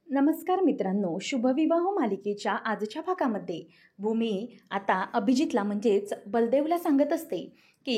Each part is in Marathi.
नमस्कार मित्रांनो, शुभविवाह मालिकेच्या आजच्या भागामध्ये भूमी आता अभिजितला म्हणजेच बलदेवला सांगत असते की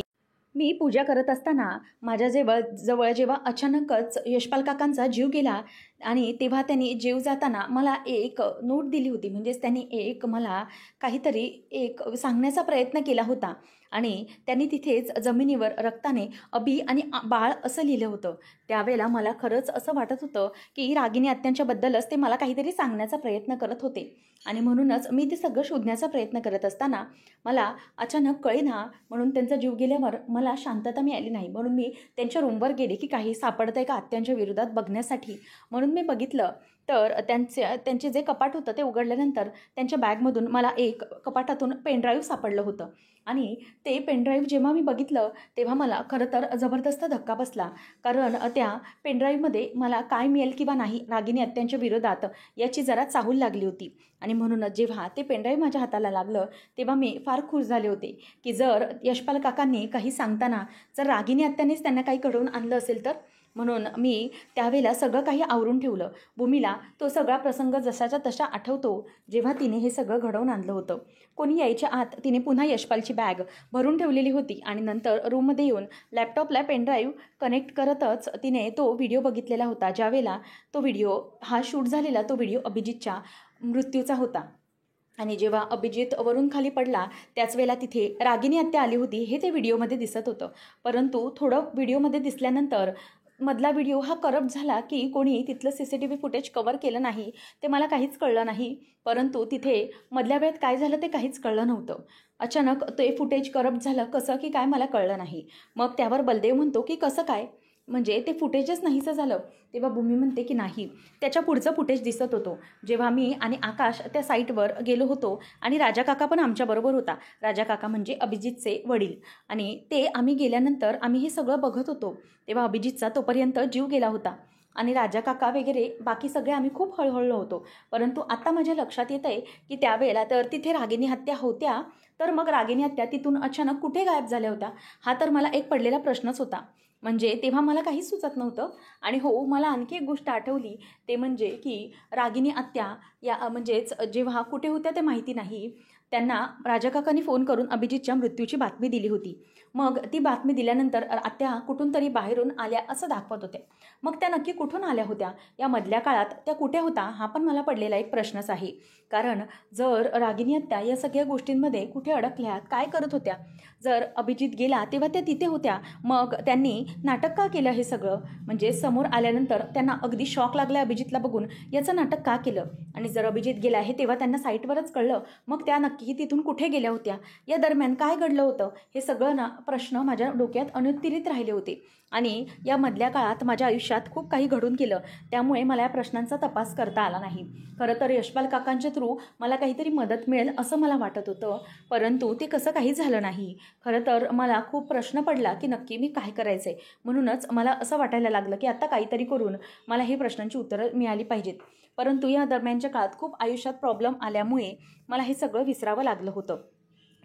मी पूजा करत असताना माझ्या जवळ जेव्हा अचानकच यशपाल काकांचा जीव गेला आणि तेव्हा त्यांनी जीव जाताना मला एक नोट दिली होती. म्हणजेच त्यांनी एक मला काहीतरी एक सांगण्याचा प्रयत्न केला होता आणि त्यांनी तिथेच जमिनीवर रक्ताने अभि आणि बाळ असं लिहिलं होतं. त्यावेळेला मला खरंच असं वाटत होतं की रागिनी आत्यांच्याबद्दलच ते मला काहीतरी सांगण्याचा प्रयत्न करत होते आणि म्हणूनच मी ते सगळं शोधण्याचा प्रयत्न करत असताना मला अचानक कळेना म्हणून त्यांचा जीव गेल्यावर मला शांतता मिळाली नाही. म्हणून मी त्यांच्या रूमवर गेले की काही सापडतंय का आत्यांच्या विरोधात बघण्यासाठी. म्हणून मी बघितलं तर त्यांचे जे कपाट होतं ते उघडल्यानंतर त्यांच्या बॅगमधून मला एक कपाटातून पेनड्राईव्ह सापडलं होतं आणि ते पेनड्राईव्ह जेव्हा मी बघितलं तेव्हा मला खरं तर जबरदस्त धक्का बसला. कारण त्या पेनड्राईव्हमध्ये मला काय मिळेल किंवा नाही रागिनी आत्यांच्या विरोधात याची जरा चाहूल लागली होती आणि म्हणूनच जेव्हा ते पेनड्राईव्ह माझ्या हाताला लागलं तेव्हा मी फार खुश झाले होते की जर यशपाल काकांनी काही सांगताना जर रागिनी आत्यानेच त्यांना काही घडवून आणलं असेल तर. म्हणून मी त्यावेळेला सगळं काही आवरून ठेवलं. भूमीला तो सगळा प्रसंग जसाच्या तसा आठवतो जेव्हा तिने हे सगळं घडवून आणलं होतं. कोणी यायच्या आत तिने पुन्हा यशपालची बॅग भरून ठेवलेली होती आणि नंतर रूममध्ये येऊन लॅपटॉपला पेनड्राईव्ह कनेक्ट करतच तिने तो व्हिडिओ बघितलेला होता. ज्यावेळेला तो व्हिडिओ हा शूट झालेला तो व्हिडिओ अभिजितच्या मृत्यूचा होता आणि जेव्हा अभिजित वरून खाली पडला त्याच वेळेला तिथे रागिनी आत्या आली होती हे ते व्हिडिओमध्ये दिसत होतं. परंतु थोडं व्हिडिओमध्ये दिसल्यानंतर मधला व्हिडिओ हा करप्ट झाला की कोणी तिथलं CCTV फुटेज कवर केलं नाही ते मला काहीच कळलं नाही. परंतु तिथे मधल्या वेळेत काय झालं ते काहीच कळलं नव्हतं. अचानक ते फुटेज करप्ट झालं कसं की काय मला कळलं नाही. मग त्यावर बलदेव म्हणतो की कसं काय, म्हणजे ते फुटेजच नाहीसं झालं. तेव्हा भूमी म्हणते की नाही, त्याच्या पुढचं फुटेज दिसत होतो. जेव्हा मी आणि आकाश त्या साईटवर गेलो होतो आणि राजा काका पण आमच्याबरोबर होता. राजा काका म्हणजे अभिजितचे वडील आणि ते आम्ही गेल्यानंतर आम्ही हे सगळं बघत होतो तेव्हा अभिजितचा तोपर्यंत जीव गेला होता आणि राजा काका वगैरे बाकी सगळे आम्ही खूप हळहळलो होतो. परंतु आता माझ्या लक्षात येत आहे की त्यावेळेला तर तिथे रागिनी हत्या होत्या, तर मग रागिनी हत्या तिथून अचानक कुठे गायब झाल्या होत्या हा तर मला एक पडलेला प्रश्नच होता. म्हणजे तेव्हा मला काहीच सुचत नव्हतं. आणि हो, मला आणखी एक गोष्ट आठवली ते म्हणजे की रागिनी आत्या या म्हणजेच जेव्हा कुठे होत्या ते माहिती नाही, त्यांना राजा काकांनी फोन करून अभिजितच्या मृत्यूची बातमी दिली होती. मग ती बातमी दिल्यानंतर आत्या कुठून तरी बाहेरून आल्या असं दाखवत होत्या. मग त्या नक्की कुठून आल्या होत्या, या मधल्या काळात त्या कुठे होता हा पण मला पडलेला एक प्रश्नच आहे. कारण जर रागिनी आत्या या सगळ्या गोष्टींमध्ये कुठे अडकल्या, काय करत होत्या, जर अभिजित गेला तेव्हा त्या तिथे होत्या मग त्यांनी नाटक का केलं हे सगळं, म्हणजे समोर आल्यानंतर त्यांना अगदी शॉक लागला अभिजितला बघून याचं नाटक का केलं. आणि जर अभिजित गेला हे तेव्हा त्यांना साईटवरच कळलं मग त्या नक्की तिथून कुठे गेल्या होत्या, या दरम्यान काय घडलं होतं, हे सगळं प्रश्न माझ्या डोक्यात अनुत्तरित राहिले होते. आणि या मधल्या काळात माझ्या आयुष्यात खूप काही घडून गेलं त्यामुळे मला या प्रश्नांचा तपास करता आला नाही. खरं तर यशपाल काकांच्या थ्रू मला काहीतरी मदत मिळेल असं मला वाटत होतं, परंतु ते कसं काही झालं नाही. खरं तर मला खूप प्रश्न पडला की नक्की मी काय करायचं. म्हणूनच मला असं वाटायला लागलं की आता काहीतरी करून मला हे प्रश्नांची उत्तरं मिळाली पाहिजेत. परंतु या दरम्यानच्या काळात खूप आयुष्यात प्रॉब्लेम आल्यामुळे मला हे सगळं विसरावं लागलं होतं.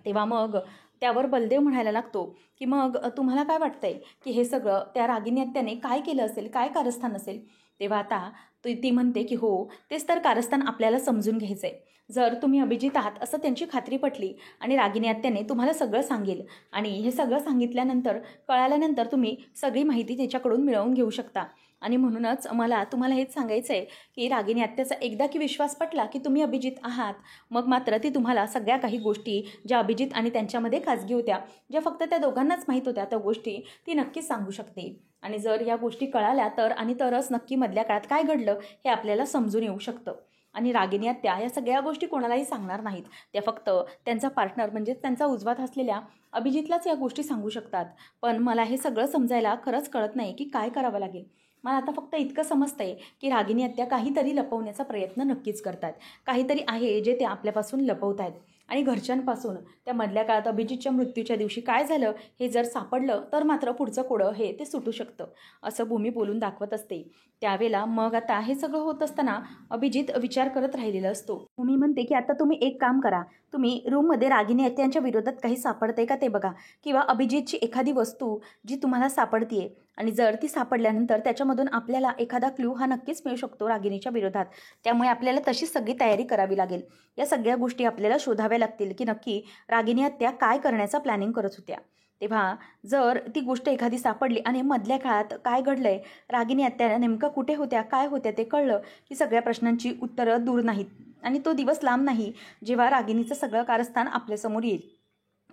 तेव्हा मग त्यावर बलदेव म्हणायला लागतो की मग तुम्हाला काय वाटतंय की हे सगळं त्या रागिनी आत्याने काय केलं असेल, काय कारस्थान असेल. तेव्हा आता ती म्हणते की हो, तेच तर कारस्थान आपल्याला समजून घ्यायचं आहे. जर तुम्ही अभिजित आहात असं त्यांची खात्री पटली आणि रागिनी आत्याने तुम्हाला सगळं सांगेल आणि हे सगळं सांगितल्यानंतर कळाल्यानंतर तुम्ही सगळी माहिती त्याच्याकडून मिळवून घेऊ शकता. आणि म्हणूनच मला तुम्हाला हेच सांगायचं आहे की रागिनी आत्याचा एकदा की विश्वास पटला की तुम्ही अभिजित आहात मग मात्र ती तुम्हाला सगळ्या काही गोष्टी ज्या अभिजित आणि त्यांच्यामध्ये खाजगी होत्या, ज्या फक्त त्या दोघांनाच माहीत होत्या, त्या गोष्टी ती नक्कीच सांगू शकते. आणि जर या गोष्टी कळाल्या तर आणि तरच नक्की मधल्या काळात काय घडलं हे आपल्याला समजून येऊ शकतं. आणि रागिनी आत्या या सगळ्या गोष्टी कोणालाही सांगणार नाहीत, त्या फक्त त्यांचा पार्टनर म्हणजेच त्यांचा उजवा हात असलेल्या अभिजितलाच या गोष्टी सांगू शकतात. पण मला हे सगळं समजायला खरंच कळत नाही की काय करावं लागेल. मला आता फक्त इतकं समजतंय की रागिनी आत्या काहीतरी लपवण्याचा प्रयत्न नक्कीच करतात, काहीतरी आहे जे ते आपल्यापासून लपवत आहेत. आणि घरच्यांपासून त्या मधल्या काळात अभिजितच्या मृत्यूच्या दिवशी काय झालं हे जर सापडलं तर मात्र पुढचं कोडं हे ते सुटू शकतं, असं भूमी बोलून दाखवत असते. त्यावेळेला मग आता हे सगळं होत असताना अभिजित विचार करत राहिलेला असतो. भूमी म्हणते की आता तुम्ही एक काम करा, तुम्ही रूममध्ये रागिनी त्यांच्या विरोधात काही सापडते का ते बघा, किंवा अभिजितची एखादी वस्तू जी तुम्हाला सापडतीये आणि जर ती सापडल्यानंतर त्याच्यामधून आपल्याला एखादा क्लू हा नक्कीच मिळू शकतो रागिनीच्या विरोधात. त्यामुळे आपल्याला तशी सगळी तयारी करावी लागेल. या सगळ्या गोष्टी आपल्याला शोधाव्या लागतील की नक्की रागिनी आत्या काय करण्याचा प्लॅनिंग करत होत्या. तेव्हा जर ती गोष्ट एखादी सापडली आणि मधल्या काळात काय घडलंय, रागिनी आत्या नेमकं कुठे होत्या, काय होत्या ते कळलं की सगळ्या प्रश्नांची उत्तरं दूर नाहीत आणि तो दिवस लांब नाही जेव्हा रागिनीचं सगळं कारस्थान आपल्यासमोर येईल.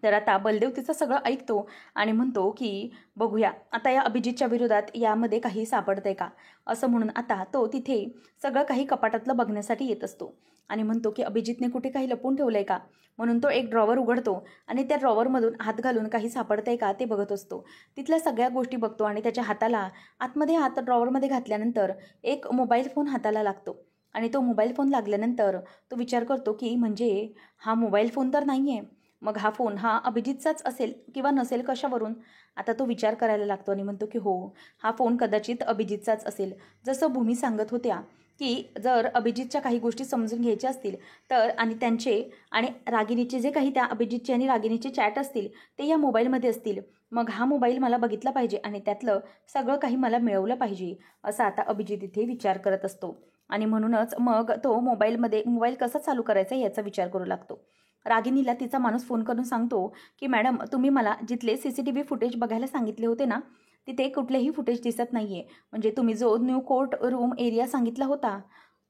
तर आता बलदेव तिचं सगळं ऐकतो आणि म्हणतो की बघूया आता या अभिजितच्या विरोधात यामध्ये काही सापडतंय का, असं म्हणून आता तो तिथे सगळं काही कपाटातलं बघण्यासाठी येत असतो आणि म्हणतो की अभिजितने कुठे काही लपून ठेवलंय का, म्हणून तो एक ड्रॉवर उघडतो आणि त्या ड्रॉवरमधून हात घालून काही सापडतंय का ते बघत असतो. तिथल्या सगळ्या गोष्टी बघतो आणि त्याच्या हाताला आतमध्ये हात ड्रॉवरमध्ये घातल्यानंतर एक मोबाईल फोन हाताला लागतो आणि तो मोबाईल फोन लागल्यानंतर तो विचार करतो की म्हणजे हा मोबाईल फोन तर नाही आहे, मग हा फोन हा अभिजितचाच असेल किंवा नसेल कशावरून. आता तो विचार करायला लागतो आणि म्हणतो की हो, हा फोन कदाचित अभिजितचाच असेल. जसं भूमी सांगत होत्या की जर अभिजितच्या काही गोष्टी समजून घ्यायच्या असतील तर आणि त्यांचे आणि रागिनीचे जे काही त्या अभिजितचे आणि रागिनीचे चॅट असतील ते या मोबाईलमध्ये असतील, मग हा मोबाईल मला बघितला पाहिजे आणि त्यातलं सगळं काही मला मिळवलं पाहिजे, असं आता अभिजित इथे विचार करत असतो. आणि म्हणूनच मग तो मोबाईल कसा चालू करायचा याचा विचार करू लागतो. रागिनीला तिचा माणूस फोन करून सांगतो की मॅडम, तुम्ही मला जिथले CCTV फुटेज बघायला सांगितले होते ना, तिथे कुठलेही फुटेज दिसत नाही आहे. म्हणजे तुम्ही जो न्यू कोर्ट रूम एरिया सांगितला होता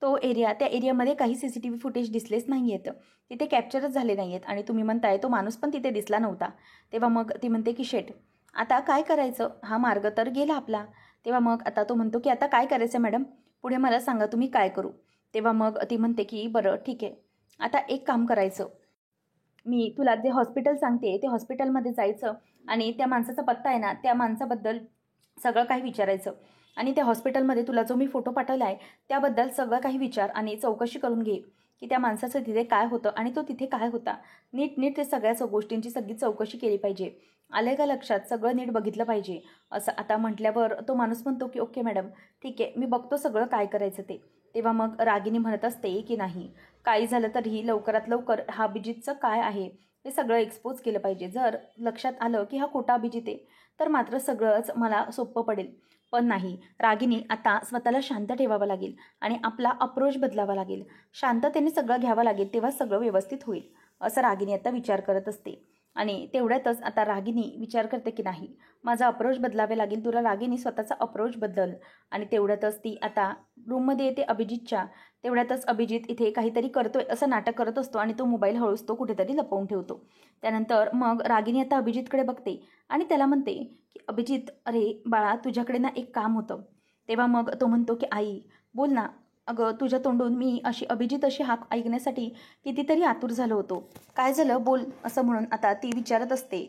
तो एरिया, त्या एरियामध्ये काही CCTV फुटेज दिसलेच नाही आहेत, तिथे कॅप्चरच झाले नाही आहेत आणि तुम्ही म्हणताय तो माणूस पण तिथे दिसला नव्हता. तेव्हा मग ती म्हणते की शेट, आता काय करायचं, हा मार्ग तर गेला आपला. तेव्हा मग आता तो म्हणतो की आता काय करायचं मॅडम, पुढे मला सांगा तुम्ही काय करू. तेव्हा मग ती म्हणते की बरं ठीक आहे, आता एक काम करायचं, मी तुला जे हॉस्पिटल सांगते ते हॉस्पिटलमध्ये जायचं आणि त्या माणसाचा पत्ता आहे ना त्या माणसाबद्दल सगळं काही विचारायचं आणि त्या हॉस्पिटलमध्ये तुला जो मी फोटो पाठवला आहे त्याबद्दल सगळं काही विचार आणि चौकशी करून घे की त्या माणसाचं तिथे काय होतं आणि तो तिथे काय होता. नीट ते सगळ्या गोष्टींची सगळी चौकशी केली पाहिजे. आलं का लक्षात, सगळं नीट बघितलं पाहिजे, असं आता म्हटल्यावर तो माणूस म्हणतो की ओके मॅडम, ठीक आहे, मी बघतो सगळं काय करायचं ते. तेव्हा मग रागिनी म्हणत असते की नाही, काही झालं तरीही लवकरात लवकर हा अभिजितचं काय आहे हे सगळं एक्सपोज केलं पाहिजे. जर लक्षात आलं की हा खोटा अभिजित आहे तर मात्र सगळंच मला सोपं पडेल. पण नाही, रागिनी आता स्वतःला शांत ठेवावं लागेल आणि आपला अप्रोच बदलावा लागेल, शांततेने सगळं घ्यावं लागेल, तेव्हा सगळं व्यवस्थित होईल, असं रागिनी आता विचार करत असते. आणि तेवढ्यातच आता रागिनी विचार करते की नाही, माझा अप्रोच बदलावे लागेल. तुला रागिनी स्वतःचा अप्रोच बदल. आणि तेवढ्यातच ती आता रूममध्ये येते अभिजितच्या. तेवढ्यातच अभिजित इथे काहीतरी करतोय असं नाटक करत असतो आणि तो मोबाईल हळूच तो कुठेतरी लपवून ठेवतो. त्यानंतर मग रागिनी आता अभिजितकडे बघते आणि त्याला म्हणते की अभिजित, अरे बाळा, तुझ्याकडे ना एक काम होतं. तेव्हा मग तो म्हणतो की आई बोल ना, अगं तुझ्या तोंडून मी अभिजित अशी हाक ऐकण्यासाठी कितीतरी आतुर झालो होतो, काय झालं बोल, असं म्हणून आता ती विचारत असते.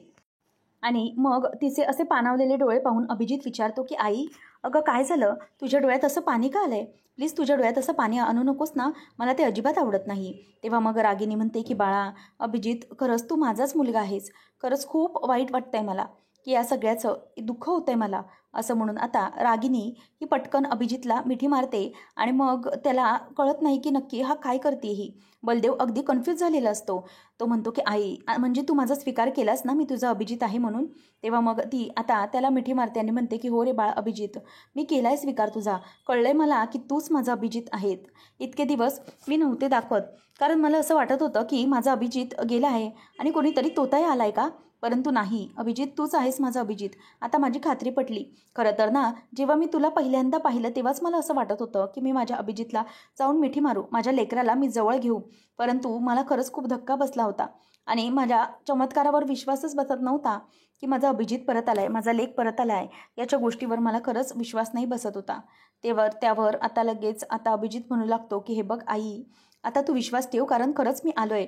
आणि मग तिचे असे पाणावलेले डोळे पाहून अभिजित विचारतो की आई, अगं काय झालं, तुझ्या डोळ्यात असं पाणी का आलंय, प्लीज तुझ्या डोळ्यात असं पाणी आणू नकोस ना, मला ते अजिबात आवडत नाही. तेव्हा मग रागिनी म्हणते की बाळा अभिजित, खरंच तू माझाच मुलगा आहेस, खरंच खूप वाईट वाटतंय मला की या सगळ्याचं दुःख होतंय मला, असं म्हणून आता रागिनी ही पटकन अभिजितला मिठी मारते आणि मग त्याला कळत नाही की नक्की हा काय करते ही. बलदेव अगदी कन्फ्यूज झालेला असतो. तो म्हणतो की आई, म्हणजे तू माझा स्वीकार केलास ना, मी तुझा अभिजित आहे म्हणून. तेव्हा मग ती आता त्याला मिठी मारते आणि म्हणते की हो रे बाळ अभिजित, मी केलाय स्वीकार तुझा, कळलंय मला की तूच माझा अभिजित आहेत. इतके दिवस मी नव्हते दाखवत, कारण मला असं वाटत होतं की माझा अभिजित गेला आहे आणि कोणीतरी तोताही आलाय का, परंतु नाही, अभिजित तूच आहेस माझा अभिजित. आता माझी खात्री पटली. खरं तर ना, जेव्हा मी तुला पहिल्यांदा पाहिलं तेव्हाच मला असं वाटत होतं की मी माझ्या अभिजितला जाऊन मिठी मारू, माझ्या लेकराला मी जवळ घेऊ, परंतु मला खरंच खूप धक्का बसला होता आणि माझ्या चमत्कारावर विश्वासच बसत नव्हता की माझा अभिजित परत आलाय, माझा लेक परत आलाय, याच्या गोष्टीवर मला खरंच विश्वास नाही बसत होता. त्यावर आता लगेच आता अभिजित म्हणू लागतो की हे बघ आई, आता तू विश्वास ठेव, कारण खरंच मी आलोय,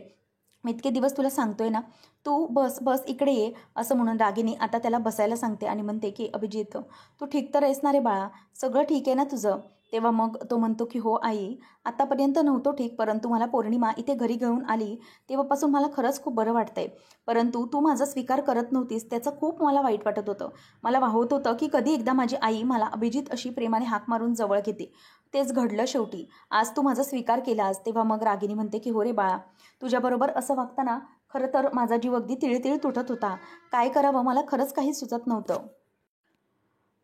मी इतके दिवस तुला सांगतोय ना, तू बस इकडे ये, असं म्हणून रागिनी आता त्याला बसायला सांगते आणि म्हणते की अभिजित, तू ठीक तर आहेस ना रे बाळा, सगळं ठीक आहे ना तुझं. तेव्हा मग तो म्हणतो की हो आई, आतापर्यंत नव्हतो ठीक, परंतु मला पौर्णिमा इथे घरी घेऊन आली तेव्हापासून मला खरंच खूप बरं वाटतंय. परंतु तू माझा स्वीकार करत नव्हतीस, त्याचं खूप मला वाईट वाटत होतं. मला वाटत होतं की कधी एकदा माझी आई मला अभिजित अशी प्रेमाने हाक मारून जवळ घेते. तेच घडलं शेवटी. आज तू माझा स्वीकार केलास. तेव्हा मग रागिनी म्हणते की हो रे बाळा, तुझ्याबरोबर असं वागताना खरं तर माझा जीव अगदी तिळीतिळी तुटत होता. काय करावं मला खरंच काही सुचत नव्हतं.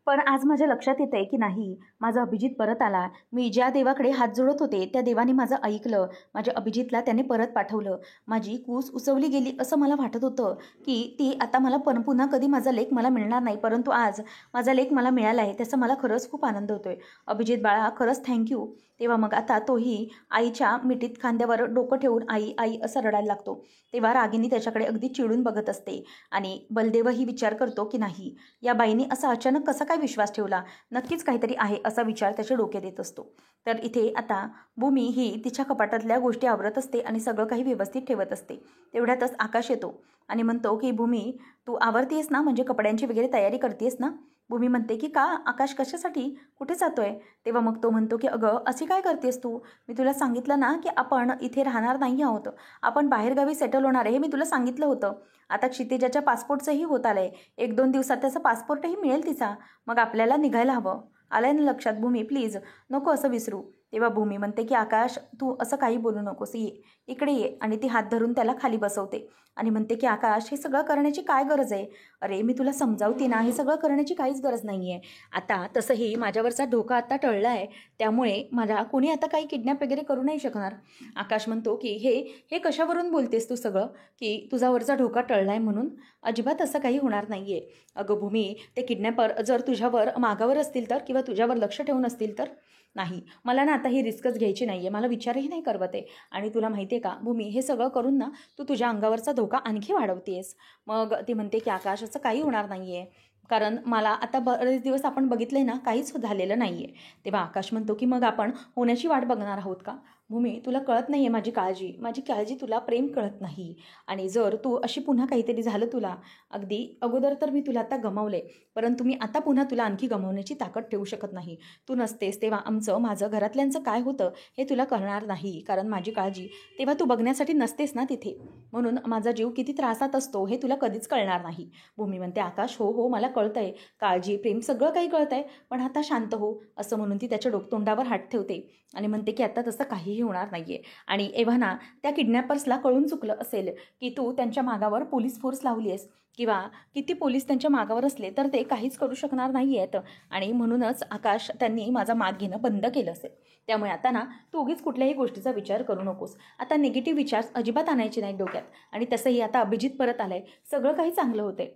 पण आज माझ्या लक्षात येतंय की नाही, माझा अभिजित परत आला. मी ज्या देवाकडे हात जोडत होते त्या देवाने माझं ऐकलं. माझ्या अभिजितला त्याने परत पाठवलं. माझी कूस उसवली गेली असं मला वाटत होतं की ती आता मला पुन्हा कधी माझा लेक मला मिळणार नाही, परंतु आज माझा लेक मला मिळाला आहे. त्याचा मला खरंच खूप आनंद होतोय. अभिजित बाळा, खरंच थँक्यू. तेव्हा मग आता तोही आईच्या मिठीत खांद्यावर डोकं ठेवून आई आई असं रडायला लागतो. तेव्हा रागिनी त्याच्याकडे अगदी चिडून बघत असते आणि बलदेवही विचार करतो की नाही, या बाईने असा अचानक कसा काय विश्वास ठेवला, नक्कीच काहीतरी आहे असा विचार त्याच्या डोक्यात येत असतो. तर इथे आता भूमी ही तिच्या कपाटातल्या गोष्टी आवरत असते आणि सगळं काही व्यवस्थित ठेवत असते. तेवढ्यातच आकाश येतो आणि म्हणतो की भूमी, तू आवरतीयस ना, म्हणजे कपड्यांची वगैरे तयारी करतेस ना. भूमी म्हणते की का आकाश, कशासाठी, कुठे जातोय. तेव्हा मग तो म्हणतो की अगं अशी काय करतेस तू, मी तुला सांगितलं ना की आपण इथे राहणार नाही आहोत, आपण बाहेरगावी सेटल होणार आहे, हे मी तुला सांगितलं होतं. आता क्षितिजाच्या पासपोर्टचंही होत आलंय, 1-2 दिवसात त्याचा पासपोर्टही मिळेल तिचा. मग आपल्याला निघायला हवं. आलंय ना लक्षात भूमी, प्लीज नको असं विसरू. तेव्हा भूमी म्हणते की आकाश, तू असं काही बोलू नकोस, ये इकडे ये. आणि ती हात धरून त्याला खाली बसवते आणि म्हणते की आकाश, हे सगळं करण्याची काय गरज आहे. अरे मी तुला समजावते ना, हे सगळं करण्याची काहीच गरज नाही आहे. आता तसंही माझ्यावरचा धोका आता टळला आहे, त्यामुळे मला कोणी आता काही किडनॅप वगैरे करू नाही शकणार. आकाश म्हणतो की हे हे कशावरून बोलतेस तू सगळं, की तुझ्यावरचा धोका टळला आहे म्हणून. अजिबात असं काही होणार नाही आहे. अगं भूमी, ते किडनॅपर जर तुझ्यावर मागावर असतील तर, किंवा तुझ्यावर लक्ष ठेवून असतील तर. नाही, मला ना आता ही रिस्कच घ्यायची नाही आहे, मला विचारही नाही करवत आहे. आणि तुला माहिती आहे का भूमी, हे सगळं करून ना तू तुझ्या अंगावरचा धोका आणखी वाढवतेस. मग ती म्हणते की आकाश, असं काही होणार नाही आहे, कारण मला आता बरेच दिवस आपण बघितलं आहे ना, काहीच झालेलं नाही आहे. तेव्हा आकाश म्हणतो की मग आपण होण्याची वाट बघणार आहोत का. भूमी, तुला कळत नाही आहे माझी काळजी तुला, प्रेम कळत नाही. आणि जर तू अशी पुन्हा काहीतरी झालं तुला, अगदी अगोदर तर मी तुला आता गमावले, परंतु मी आता पुन्हा तुला आणखी गमावण्याची ताकद ठेवू शकत नाही. तू नसतेस तेव्हा माझं घरातल्यांचं काय होतं हे तुला कळणार नाही, कारण माझी काळजी तेव्हा तू बघण्यासाठी नसतेस ना तिथे, म्हणून माझा जीव किती त्रासात असतो हे तुला कधीच कळणार नाही. भूमी म्हणते आकाश, हो हो मला कळतंय, काळजी प्रेम सगळं काही कळतंय, पण आता शांत हो. असं म्हणून ती त्याच्या तोंडावर हात ठेवते आणि म्हणते की आता तसं काहीही होणार नाहीये. आणि एव्हाना त्या किडनॅपर्सला कळून चुकलं असेल की तू त्यांच्या मागावर पोलीस फोर्स लावली आहेस, किंवा किती पोलीस त्यांच्या मागावर असले तर ते काहीच करू शकणार नाही आहेत. आणि म्हणूनच आकाश, त्यांनी माझा माग घेणं बंद केलं असेल. त्यामुळे आता ना तू उगीच कुठल्याही गोष्टीचा विचार करू नकोस. आता निगेटिव्ह विचार अजिबात आणायचे नाहीत डोक्यात. आणि तसंही आता अभिजित परत आलाय, सगळं काही चांगलं होतंय.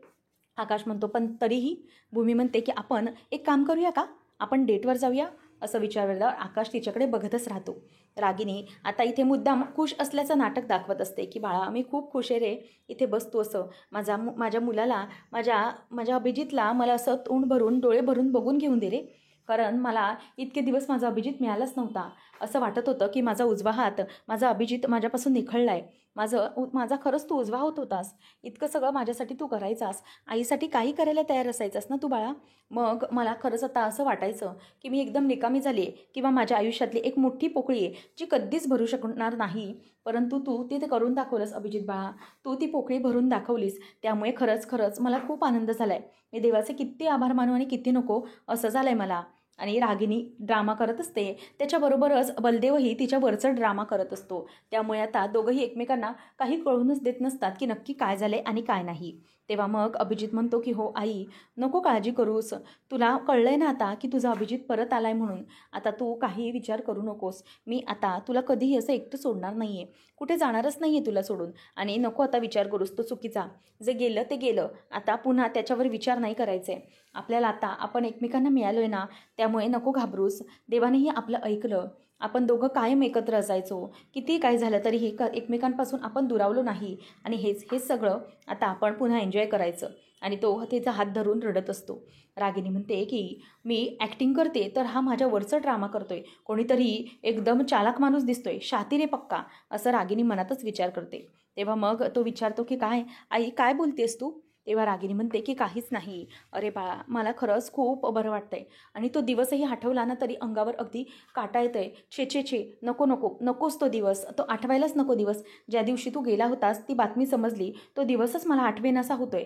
आकाश म्हणतो पण तरीही. भूमी म्हणते की आपण एक काम करूया का, आपण डेटवर जाऊया. असं विचारल्यावर आकाश तिच्याकडे बघतच राहतो. रागिनी आता इथे मुद्दाम खुश असल्याचं नाटक दाखवत असते की बाळा, मी खूप खुश आहे रे, इथे बसतो असं. माझ्या मुलाला, माझ्या अभिजितला मला असं तोंड भरून डोळे भरून बघून घेऊन दे रे, कारण मला इतके दिवस माझा अभिजित मिळालाच नव्हता. असं वाटत होतं की माझा उजवा हात, माझा अभिजित माझ्यापासून निखळला आहे. माझा खरंच तू उजवा होत होतास. इतकं सगळं माझ्यासाठी तू करायचास, आईसाठी काही करायला तयार असायचास ना तू बाळा. मग मला खरंच आता असं वाटायचं की मी एकदम निकामी झाली आहे, किंवा माझ्या आयुष्यातली एक मोठी पोकळी आहे जी कधीच भरू शकणार नाही. परंतु तू ते करून दाखवलंस अभिजित बाळा, तू ती पोकळी भरून दाखवलीस. त्यामुळे खरंच मला खूप आनंद झाला आहे. मी देवाचे किती आभार मानू आणि किती नको असं झालं आहे मला. आणि रागिनी ड्रामा करत असते, त्याच्याबरोबरच बलदेवही तिच्यावरचं ड्रामा करत असतो. त्यामुळे आता दोघंही एकमेकांना काही कळूनच देत नसतात की नक्की काय झाले आणि काय नाही. तेव्हा मग अभिजित म्हणतो की हो आई, नको काळजी करूस, तुला कळलंय ना आता की तुझा अभिजित परत आलाय म्हणून. आता तू काही विचार करू नकोस. मी आता तुला कधीही असं एकटं सोडणार नाही आहे, कुठे जाणारच नाही आहे तुला सोडून. आणि नको आता विचार करूस तो चुकीचा. जे गेलं ते गेलं, आता पुन्हा त्याच्यावर विचार नाही करायचा आहे. आपल्याला आता आपण एकमेकांना मिळालो आहे ना, त्यामुळे नको घाबरूस. देवानेही आपलं ऐकलं. आपण दोघं कायम एकत्र असायचो, किती काय झालं तरीही एकमेकांपासून आपण दुरावलो नाही. आणि हेच सगळं आता आपण पुन्हा एन्जॉय करायचं. आणि तो तिचा हात धरून रडत असतो. रागिनी म्हणते की मी ॲक्टिंग करते तर हा माझ्यावरचं ड्रामा करतोय, कोणीतरी एकदम चालाक माणूस दिसतोय, शातीर आहे पक्का, असं रागिनी मनातच विचार करते. तेव्हा मग तो विचारतो की काय आई, काय बोलतेस तू. तेव्हा रागिनी म्हणते की काहीच नाही. अरे बाळा, मला खरंच खूप बरं वाटतंय आणि तो दिवसही आठवला ना तरी अंगावर अगदी काटा येतोय. छे छे छे, नको नको नकोच तो दिवस, तो आठवायलाच नको दिवस. ज्या दिवशी तू गेला होतास ती बातमी समजली, तो दिवसच मला आठवेनासा होतोय.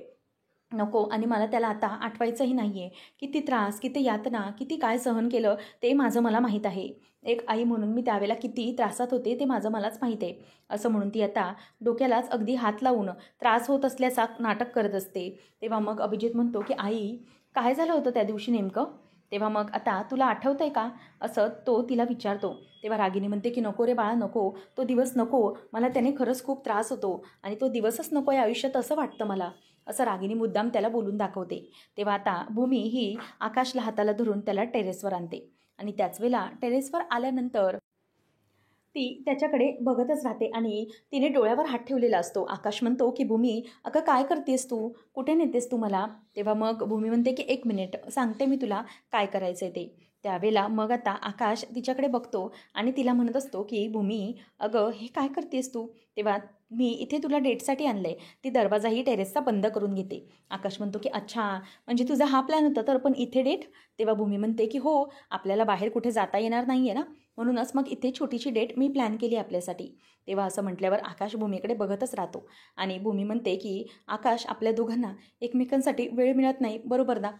नको, आणि मला त्याला आता आठवायचंही नाही आहे. किती त्रास, किती यातना, किती काय सहन केलं ते माझं मला माहीत आहे. एक आई म्हणून मी त्यावेळेला किती त्रासात होते ते माझं मलाच माहीत आहे. असं म्हणून ती आता डोक्यालाच अगदी हात लावून त्रास होत असल्याचा नाटक करत असते. तेव्हा मग अभिजित म्हणतो की आई, काय झालं होतं त्या दिवशी नेमकं? तेव्हा मग आता तुला आठवतंय का, असं तो तिला विचारतो. तेव्हा रागिनी म्हणते की नको रे बाळा, नको, तो दिवस नको, मला त्याने खरंच खूप त्रास होतो आणि तो दिवसच नको या आयुष्यात असं वाटतं मला, असं रागिनी मुद्दाम त्याला बोलून दाखवते. तेव्हा आता भूमी ही आकाशला हाताला धरून त्याला टेरेसवर आणते आणि त्याच वेळेला टेरेसवर आल्यानंतर ती त्याच्याकडे बघतच राहते आणि तिने डोळ्यावर हात ठेवलेला असतो. आकाश म्हणतो की भूमी, अगं काय करतेस तू, कुठे नेतेस तू मला? तेव्हा मग भूमी म्हणते की एक मिनिट, सांगते मी तुला काय करायचं आहे ते. त्यावेळेला मग आता आकाश तिच्याकडे बघतो आणि तिला म्हणत असतो की भूमी, अगं हे काय करतेस तू? तेव्हा मी इथे तुला डेटसाठी आणलं आहे. ती दरवाजाही टेरेसचा बंद करून घेते. आकाश म्हणतो की अच्छा, म्हणजे तुझा हा प्लॅन होता, तर पण इथे डेट? तेव्हा भूमी म्हणते की हो, आपल्याला बाहेर कुठे जाता येणार नाही आहे ना, म्हणूनच मग इथे छोटीशी डेट मी प्लॅन केली आपल्यासाठी. तेव्हा असं म्हटल्यावर आकाश भूमीकडे बघतच राहतो आणि भूमी म्हणते की आकाश, आपल्या दोघांना एकमेकांसाठी वेळ मिळत नाही, बरोबर ना?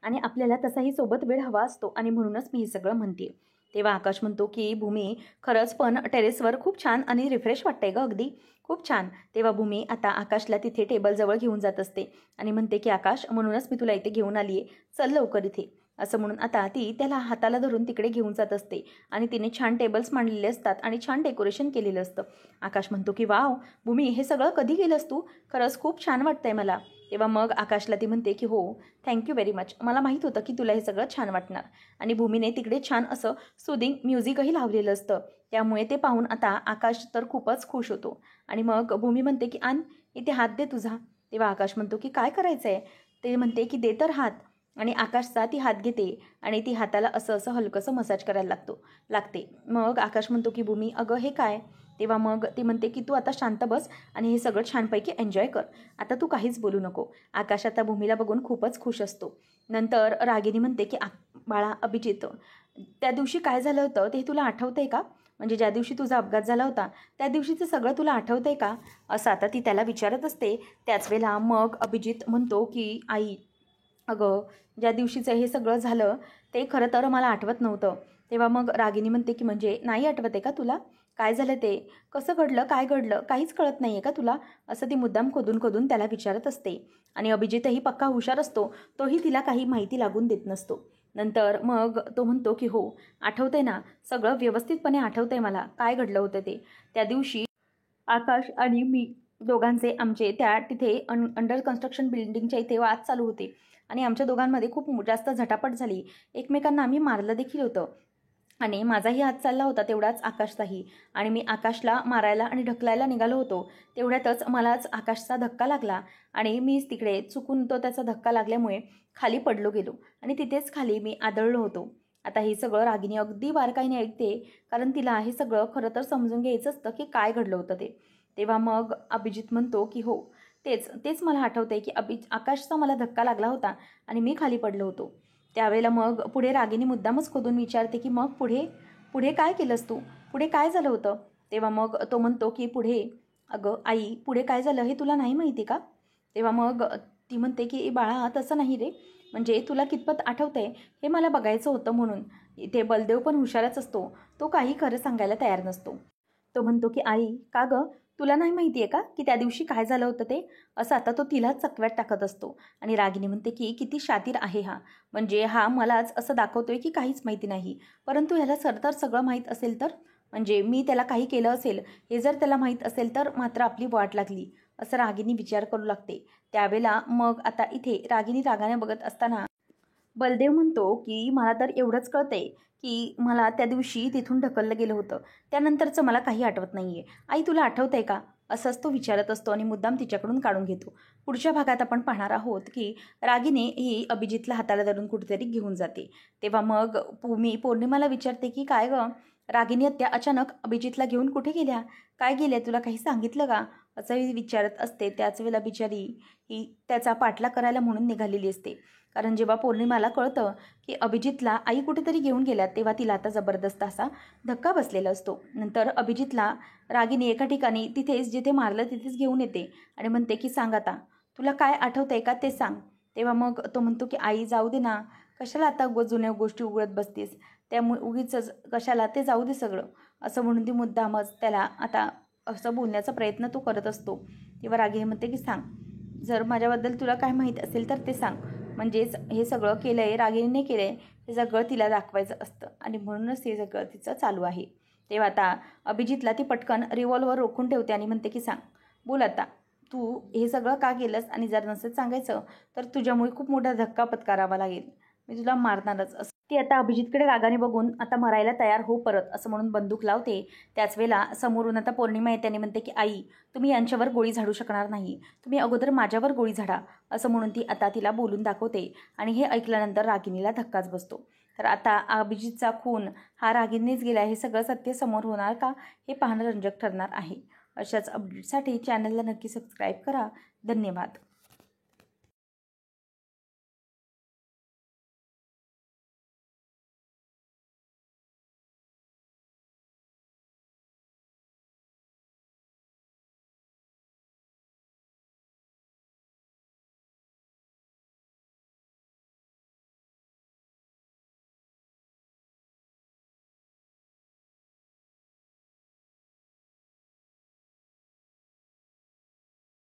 आणि आपल्याला तसाही सोबत वेळ हवा असतो आणि म्हणूनच मी हे सगळं म्हणते. तेव्हा आकाश म्हणतो की भूमी, खरंच पण टेरेसवर खूप छान आणि रिफ्रेश वाटतंय गं, अगदी खूप छान. तेव्हा भूमी आता आकाशला तिथे टेबलजवळ घेऊन जात असते आणि म्हणते की आकाश, म्हणूनच मी तुला इथे घेऊन आली आहे, चल लवकर इथे. असं म्हणून आता ती त्याला हाताला धरून तिकडे घेऊन जात असते आणि तिने छान टेबल्स मांडलेले असतात आणि छान डेकोरेशन केलेलं असतं. आकाश म्हणतो की वाव भूमी, हे सगळं कधी केलंस तू? खरंच खूप छान वाटतंय मला. तेव्हा मग आकाशला ती म्हणते की हो, थँक्यू व्हेरी मच, मला माहीत होतं की तुला हे सगळं छान वाटणार. आणि भूमीने तिकडे छान असं सुदिंग म्युझिकही लावलेलं असतं, त्यामुळे ते पाहून आता आकाश तर खूपच खुश होतो. आणि मग भूमी म्हणते की आण इथे हात दे तुझा. तेव्हा आकाश म्हणतो की काय करायचं आहे? ते म्हणते की दे तर हात. आणि आकाशचा ती हात घेते आणि ती हाताला असं असं हलकंसं मसाज करायला लागते. मग आकाश म्हणतो की भूमी, अगं हे काय? तेव्हा मग ती म्हणते की तू आता शांत बस आणि हे सगळं छानपैकी एन्जॉय कर, आता तू काहीच बोलू नको. आकाश आता भूमीला बघून खूपच खुश असतो. नंतर रागिनी म्हणते की बाळा अभिजित, त्या दिवशी काय झालं होतं ते तुला आठवतंय का? म्हणजे ज्या दिवशी तुझा अपघात झाला होता त्या दिवशीचं सगळं तुला आठवतंय का, असं आता ती त्याला विचारत असते. त्याच वेळेला मग अभिजित म्हणतो की आई, अगं ज्या दिवशीचं हे सगळं झालं ते खरं तर मला आठवत नव्हतं. तेव्हा मग रागिनी म्हणते की म्हणजे नाही आठवत आहे का तुला? काय झालं ते? कसं घडलं, काय घडलं, काहीच कळत नाही आहे का तुला? असं ती मुद्दाम खोदून खोदून त्याला विचारत असते. आणि अभिजितही पक्का हुशार असतो, तोही तिला काही माहिती लागून देत नसतो. नंतर मग तो म्हणतो की हो, आठवतंय ना, सगळं व्यवस्थितपणे आठवतंय मला, काय घडलं होतं ते. त्या दिवशी आकाश आणि मी दोघांचे आमचे त्या तिथे अंडर कन्स्ट्रक्शन बिल्डिंगच्या इथे वाद चालू होते आणि आमच्या दोघांमध्ये खूप जास्त झटापट झाली. एकमेकांना आम्ही मारलं देखील होतं आणि माझाही हात चालला होता, तेवढाच आकाशचाही. आणि मी आकाशला मारायला आणि ढकलायला निघालो होतो. तेवढ्यातच मलाच आकाशचा धक्का लागला आणि मीच तिकडे चुकून तो त्याचा धक्का लागल्यामुळे खाली पडलो गेलो आणि तिथेच खाली मी आदळलो होतो. आता हे सगळं रागिनी अगदी बारकाईने ऐकते, कारण तिला हे सगळं खरं तर समजून घ्यायचं असतं की काय घडलं होतं ते. तेव्हा मग अभिजित म्हणतो की हो, तेच तेच मला आठवतंय की आकाशचा मला धक्का लागला होता आणि मी खाली पडलो होतो. त्यावेळेला मग पुढे रागिनी मुद्दामच खोदून विचारते की मग पुढे पुढे काय केलंस तू? पुढे काय झालं होतं? तेव्हा मग तो म्हणतो की पुढे, अगं आई, पुढे काय झालं हे तुला नाही माहिती का? तेव्हा मग ती म्हणते की बाळा तसं नाही रे, म्हणजे तुला कितपत आठवतंय हे मला बघायचं होतं म्हणून. इथे बलदेव पण हुशारच असतो, तो काही खरं सांगायला तयार नसतो. तो म्हणतो की आई, का गं, तुला नाही माहिती आहे का की त्या दिवशी काय झालं होतं ते? असं आता तो तिलाच चकव्यात टाकत असतो. आणि रागिनी म्हणते की किती शातीर आहे हा, म्हणजे हा मलाच असं दाखवतोय की काहीच माहिती नाही, परंतु ह्याला तर सगळं माहीत असेल तर, म्हणजे मी त्याला काही केलं असेल हे जर त्याला माहीत असेल तर मात्र आपली वाट लागली, असं रागिनी विचार करू लागते. त्यावेळेला मग आता इथे रागिनी रागाने बघत असताना बलदेव म्हणतो की मला तर एवढंच कळतंय की मला त्या दिवशी तिथून ढकललं गेलं होतं, त्यानंतरचं मला काही आठवत नाही आहे. आई तुला आठवतंय का, असंच तो विचारत असतो आणि मुद्दाम तिच्याकडून काढून घेतो. पुढच्या भागात आपण पाहणार आहोत की रागिनी ही अभिजितला हाताला धरून कुठेतरी घेऊन जाते. तेव्हा मग मी पौर्णिमाला विचारते की काय गं, रागिनी आत्या अचानक अभिजितला घेऊन कुठे गेल्या, काय गेल्या, तुला काही सांगितलं का? असंही विचारत असते. त्याच वेळेला बिचारी ही त्याचा पाठलाग करायला म्हणून निघालेली असते. कारण जेव्हा पौर्णिमाला कळतं की अभिजितला आई कुठेतरी घेऊन गेल्या, तेव्हा तिला आता जबरदस्त असा धक्का बसलेला असतो. नंतर अभिजितला रागिनी एका ठिकाणी तिथेच जिथे मारलं तिथेच घेऊन येते आणि म्हणते की सांग आता तुला काय आठवतंय का ते सांग. तेव्हा मग तो म्हणतो की आई जाऊ दे ना, कशाला आता जुन्या गोष्टी उघडत बसतेस, त्यामुळे उगीचच कशाला, ते जाऊ दे सगळं, असं म्हणून ती मुद्दामच त्याला आता असं बोलण्याचा प्रयत्न तो करत असतो. तेव्हा रागिनी म्हणते की सांग, जर माझ्याबद्दल तुला काय माहीत असेल तर ते सांग. म्हणजेच हे सगळं केलं आहे रागिनीने केलं आहे हे सगळं तिला दाखवायचं असतं आणि म्हणूनच हे सगळं तिचं चालू आहे. तेव्हा आता अभिजितला ती पटकन रिव्हॉल्वर रोखून ठेवते आणि म्हणते की सांग, बोल आता तू हे सगळं का केलंस, आणि जर नसेल सांगायचं तर तुझ्यामुळे खूप मोठा धक्का पत्करावा लागेल, मी तुला मारणारच. असं ती आता अभिजितकडे रागाने बघून आता मरायला तयार हो परत असं म्हणून बंदूक लावते. त्याच वेळेला समोरून आता पौर्णिमा येते आणि म्हणते की आई तुम्ही यांच्यावर गोळी झाडू शकणार नाही, तुम्ही अगोदर माझ्यावर गोळी झाडा, असं म्हणून ती आता तिला बोलून दाखवते. आणि हे ऐकल्यानंतर रागिनीला धक्काच बसतो. तर आता अभिजितचा खून हा रागिनीनेच गेला, हे सगळं सत्य समोर होणार का, हे पाहणं रंजक ठरणार आहे. अशाच अपडेटसाठी चॅनलला नक्की सबस्क्राईब करा. धन्यवाद.